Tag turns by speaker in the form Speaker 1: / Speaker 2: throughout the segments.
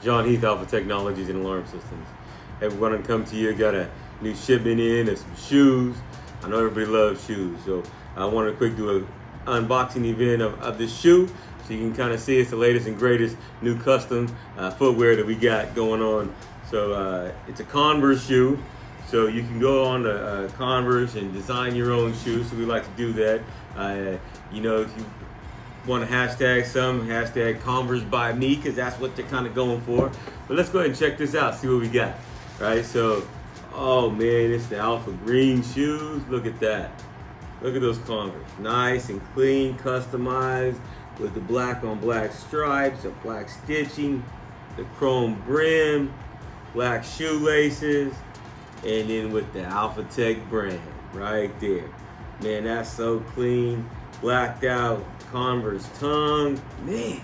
Speaker 1: John Heath, Alpha Technologies and Alarm Systems. Hey, we're going to come to you. Got a new shipment in of some shoes. I know everybody loves shoes, so I want to quick do an unboxing event of this shoe so you can kind of see it's the latest and greatest new custom footwear that we got going on. So it's a Converse shoe. So you can go on to Converse and design your own shoes. So we like to do that. You know, if you want to hashtag some, hashtag Converse by me, because that's what they're kind of going for. But let's go ahead and check this out, see what we got. Right, so, oh man, it's the Alpha Green shoes. Look at that. Look at those Converse. Nice and clean, customized with the black on black stripes, the black stitching, the chrome brim, black shoelaces, and then with the Alpha Tech brand right there. Man, that's so clean. Blacked out Converse tongue. Man,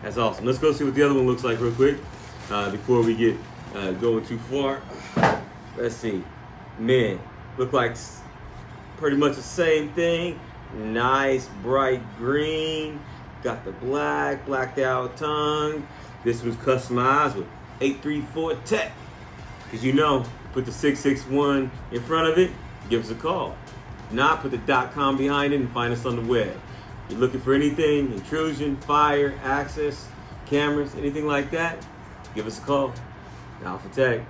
Speaker 1: that's awesome. Let's go see what the other one looks like real quick before we get going too far. Let's see. Man, look like pretty much the same thing. Nice bright green. Got the blacked out tongue. This was customized with 834 Tech. Because you know, put the 661 in front of it, give us a call. If not, put the .com behind it and find us on the web. If you're looking for anything, intrusion, fire, access, cameras, anything like that, give us a call. Alpha Tech.